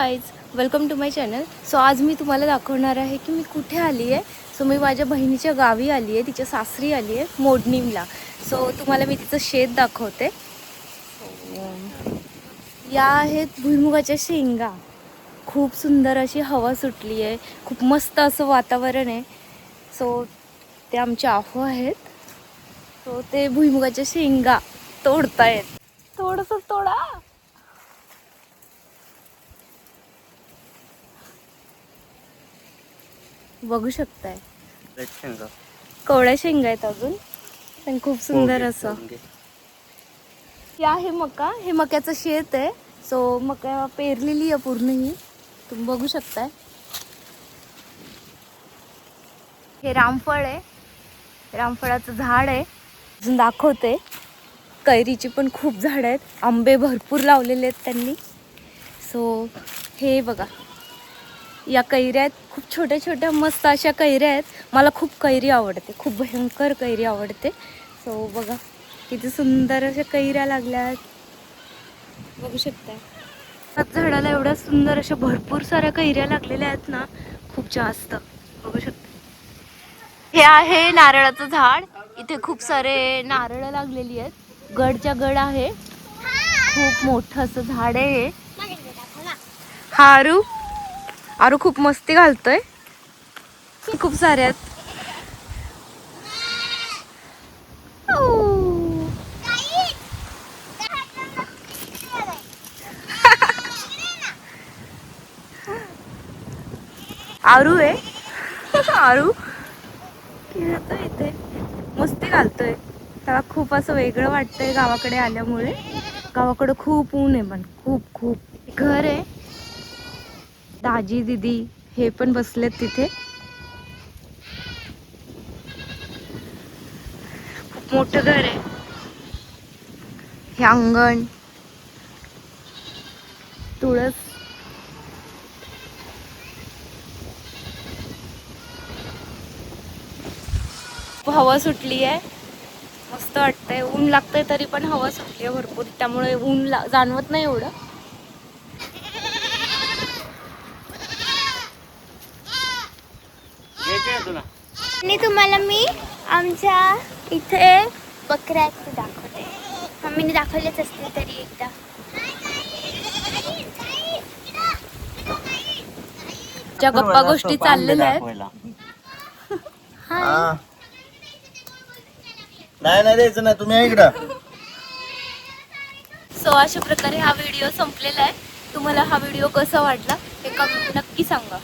Guys, welcome to my channel. So आज मी तुम्हाला दाखवणार आहे की मी कुठे आली आहे. सो मी माझ्या बहिणीच्या गावी आली आहे, तिच्या सासरी आली आहे मोडणीमला. सो तुम्हाला मी तिचं शेत दाखवते. या आहेत भुईमुगाच्या शेंगा. खूप सुंदर अशी हवा सुटली आहे, खूप मस्त असं वातावरण आहे. सो ते आमचे आहो आहेत. सो ते भुईमुगाच्या शेंगा तोडतायत. थोडंसं तोडा. बघू शकताय कवळ्या शेंगा आहेत अजून, पण खूप सुंदर असं. हे आहे मका, हे मक्याचं शेत आहे. सो मका पेरलेली आहे पूर्ण ही, तुम्ही बघू शकताय. हे रामफळ आहे, रामफळाचं झाड आहे. अजून दाखवते, कैरीची पण खूप झाड आहेत, आंबे भरपूर लावलेले आहेत त्यांनी. सो हे बघा, या कैऱ्या आहेत, खूप छोट्या छोट्या मस्त अशा कैऱ्या आहेत. मला खूप कैरी आवडते, खूप भयंकर कैरी आवडते. सो बघा किती सुंदर अशा कैऱ्या लागल्या आहेत, बघू शकताय. झाडाला एवढ्या सुंदर अशा भरपूर साऱ्या कैऱ्या लागलेल्या आहेत ना, खूप जास्त, बघू शकता. हे आहे नारळाचं झाड. इथे खूप सारे नारळ लागलेली आहेत, गडच्या गड आहे. खूप मोठं असं झाड आहे. हा आरू खूप मस्ती घालतोय, खूप सारे आहेत. आरू आहे, आरू खेळतोय इथे, मस्ती घालतोय. त्याला खूप असं वेगळं वाटतंय गावाकडे आल्यामुळे. गावाकडे खूप ऊन आहे, पण खूप खूप. घर आहे, दाजी दीदी हे पण बसलेत तिथे. खूप मोठं घर आहे. हे अंगण, तुळस. हवा सुटली आहे, मस्त वाटतंय. ऊन लागतंय तरी पण हवा सुटली आहे भरपूर, त्यामुळे ऊन जाणवत नाही एवढं. आणि तुम्हाला मी आमच्या इथे बकऱ्या दाखवते. मम्मीने दाखवलेच असतील तरी एकदा. ज्या गप्पा गोष्टी चाललेल्या आहेत. नाही द्यायचं नाही, तुम्ही इकडं. सो अशा प्रकारे हा व्हिडिओ संपलेला आहे. तुम्हाला हा व्हिडिओ कसा वाटला हे नक्की सांगा.